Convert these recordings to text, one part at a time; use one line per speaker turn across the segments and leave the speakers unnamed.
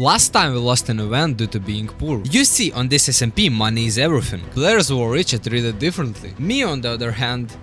Last time we lost an event due to being poor. You see, on this SMP money is everything. Players who are rich are treated differently. Me on the other hand,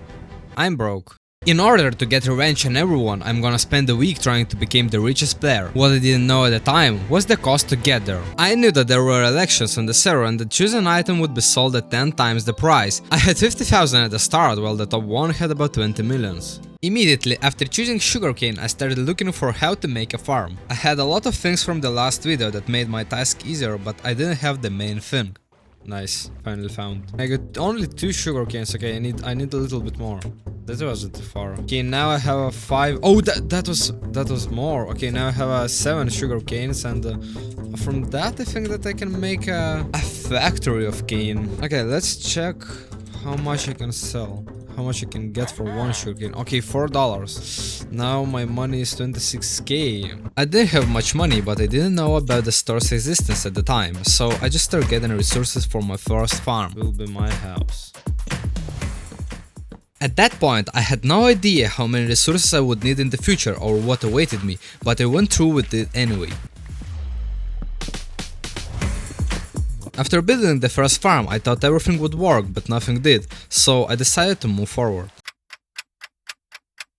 I'm broke. In order to get revenge on everyone, I'm gonna spend a week trying to become the richest player. What I didn't know at the time was the cost to get there. I knew that there were elections on the server and that choosing item would be sold at 10 times the price. I had 50,000 at the start, while the top 1 had about 20 millions. Immediately after choosing sugarcane, I started looking for how to make a farm. I had a lot of things from the last video that made my task easier, but I didn't have the main thing. Nice, finally found. I got only 2 sugarcanes. Okay, I need a little bit more. That wasn't too far. Okay, now I have a 5. Oh, that was more. Okay, now I have a 7 sugarcanes, and from that I think that I can make a factory of cane. Okay, let's check how much I can sell. How much I can get for 1 sugarcane. Okay, $4. Now my money is 26k. I didn't have much money, but I didn't know about the store's existence at the time, so I just started getting resources for my first farm. It will be my house. At that point, I had no idea how many resources I would need in the future or what awaited me, but I went through with it anyway. After building the first farm, I thought everything would work, but nothing did, so I decided to move forward.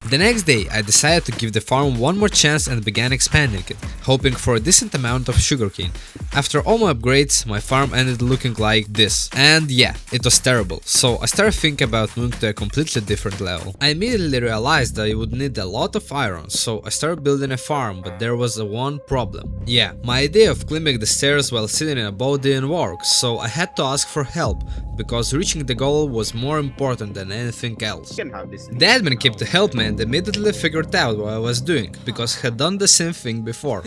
The next day, I decided to give the farm one more chance and began expanding it, hoping for a decent amount of sugarcane. After all my upgrades, my farm ended looking like this. And yeah, it was terrible, so I started thinking about moving to a completely different level. I immediately realized that I would need a lot of iron, so I started building a farm, but there was one problem. Yeah, my idea of climbing the stairs while sitting in a boat didn't work, so I had to ask for help, because reaching the goal was more important than anything else. The admin came to help me and immediately figured out what I was doing, because he had done the same thing before.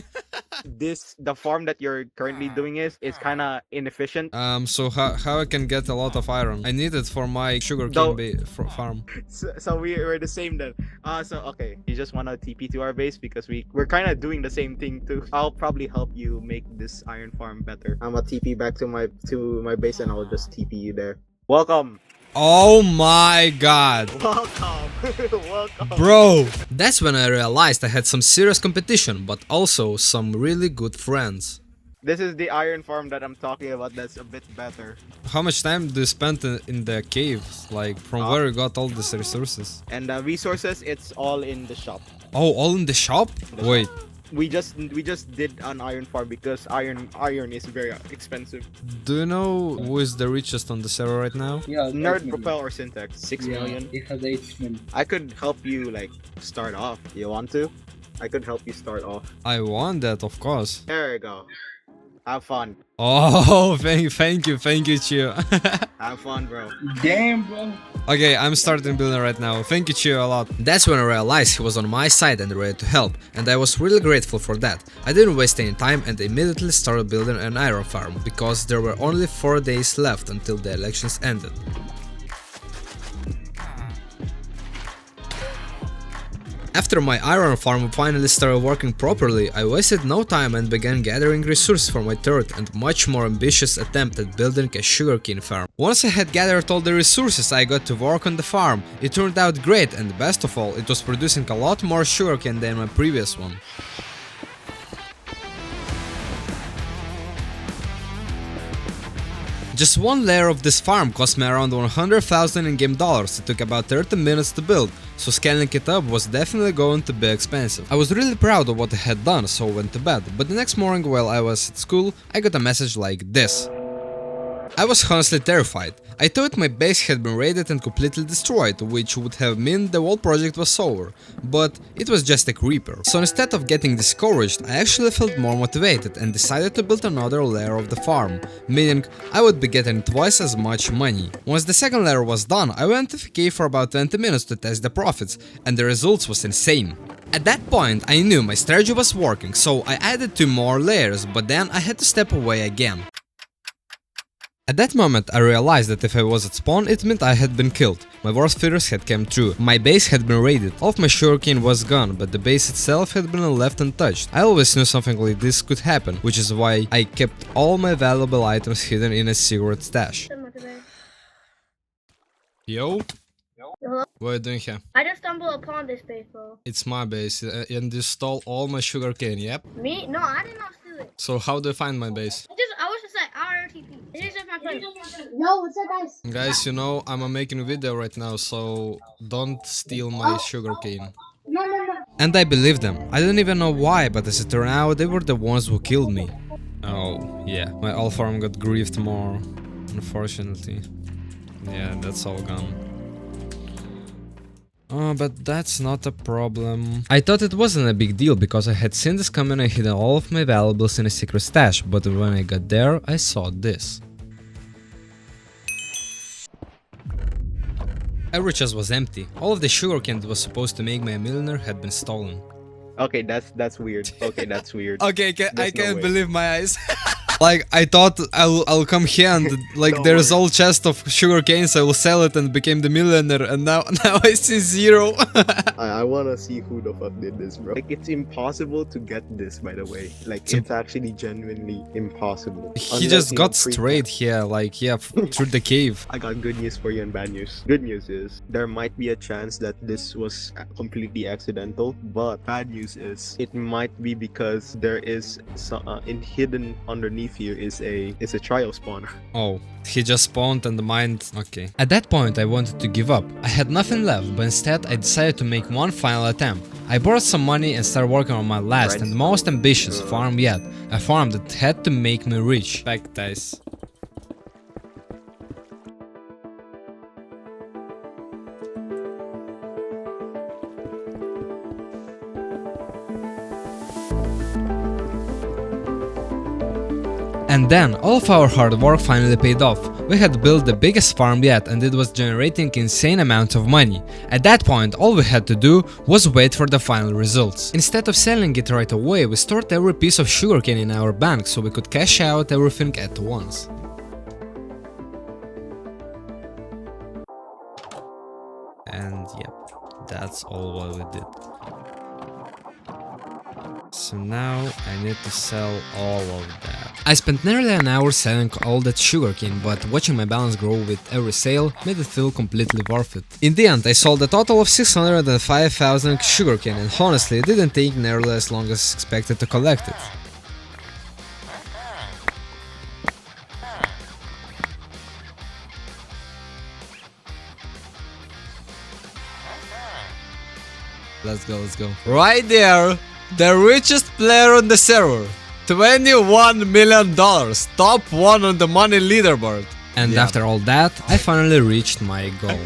The farm that you're currently doing is kinda inefficient.
So how I can get a lot of iron? I need it for my sugarcane farm.
So we're the same then. So okay, you just wanna TP to our base because we're kinda doing the same thing too. I'll probably help you make this iron farm better. I'm gonna TP back to my base and I'll just TP you there. Welcome.
Oh my god.
Welcome. Welcome.
Bro! That's when I realized I had some serious competition, but also some really good friends.
This is the iron farm that I'm talking about that's a bit better.
How much time do you spend in the caves? Like, from where you got all these resources?
And resources, it's all in the shop.
Oh, all in the shop? Wait.
We just did an iron farm because iron is very expensive.
Do you know who is the richest on the server right now?
Yeah,
Nerd, Propel, or Syntax? 6 million.
It has 8 million.
I could help you like start off. You want to? I could help you start off.
I want that, of course.
There you go. Have fun.
Oh, thank you, Chio.
Have fun, bro.
Damn, bro.
Okay, I'm starting building right now. Thank you, Chio, a lot. That's when I realized he was on my side and ready to help, and I was really grateful for that. I didn't waste any time and immediately started building an iron farm, because there were only 4 days left until the elections ended. After my iron farm finally started working properly, I wasted no time and began gathering resources for my third and much more ambitious attempt at building a sugarcane farm. Once I had gathered all the resources, I got to work on the farm. It turned out great, and best of all, it was producing a lot more sugarcane than my previous one. Just one layer of this farm cost me around 100,000 in-game dollars. It took about 30 minutes to build, so scaling it up was definitely going to be expensive. I was really proud of what I had done, so I went to bed, but the next morning while I was at school, I got a message like this. I was honestly terrified. I thought my base had been raided and completely destroyed, which would have meant the whole project was over, but it was just a creeper. So instead of getting discouraged, I actually felt more motivated and decided to build another layer of the farm, meaning I would be getting twice as much money. Once the second layer was done, I went to the cave for about 20 minutes to test the profits, and the results was insane. At that point, I knew my strategy was working, so I added 2 more layers, but then I had to step away again. At that moment, I realized that if I was at spawn, it meant I had been killed. My worst fears had come true. My base had been raided. All of my sugarcane was gone, but the base itself had been left untouched. I always knew something like this could happen, which is why I kept all my valuable items hidden in a secret stash. Yo?
Hello?
What are you doing here?
I just stumbled upon this base, bro.
It's my base, and you stole all my sugarcane, yep?
Me? No, I did not steal it.
So how do you find my base?
I was just like RTP. This is just my friend.
No, what's up, guys?
Guys, you know, I'm making a video right now, so don't steal my sugarcane.
No, no, no.
And I believe them. I don't even know why, but as it turned out, they were the ones who killed me. Oh, yeah. My old farm got griefed more, unfortunately. Yeah, that's all gone. Oh, but that's not a problem. I thought it wasn't a big deal because I had seen this coming and hidden all of my valuables in a secret stash, but when I got there, I saw this. Every chest was empty. All of the sugarcane that was supposed to make me a millionaire had been stolen.
Okay, that's weird. Okay, that's weird.
Okay, I
There's no
can't
way.
believe my eyes. Like, I thought I'll come here and like
Don't
there's
worry.
all chest of sugar canes, I will sell it and became the millionaire, and now I see zero.
I wanna see who the fuck did this, bro. Like, it's impossible to get this, by the way. Like, it's actually genuinely impossible.
He
Unless
just
you
got
have free
straight
cash.
here, like, yeah, through the cave.
I got good news for you and bad news. Good news is there might be a chance that this was completely accidental, but bad news is it might be because there is hidden underneath here is a trial spawner.
Oh, he just spawned and mined. Okay. At that point, I wanted to give up. I had nothing left, but instead I decided to make one final attempt. I borrowed some money and started working on my last and most ambitious farm yet. A farm that had to make me rich. Back dice. And then, all of our hard work finally paid off. We had built the biggest farm yet and it was generating insane amounts of money. At that point, all we had to do was wait for the final results. Instead of selling it right away, we stored every piece of sugarcane in our bank so we could cash out everything at once. And yep, that's all what we did. So now I need to sell all of that. I spent nearly an hour selling all that sugarcane, but watching my balance grow with every sale made it feel completely worth it. In the end, I sold a total of 605,000 sugarcane, and honestly, it didn't take nearly as long as expected to collect it. Let's go. Right there! The richest player on the server, $21 million, top 1 on the money leaderboard. And after all that, I finally reached my goal.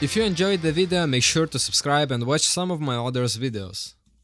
If you enjoyed the video, make sure to subscribe and watch some of my other videos.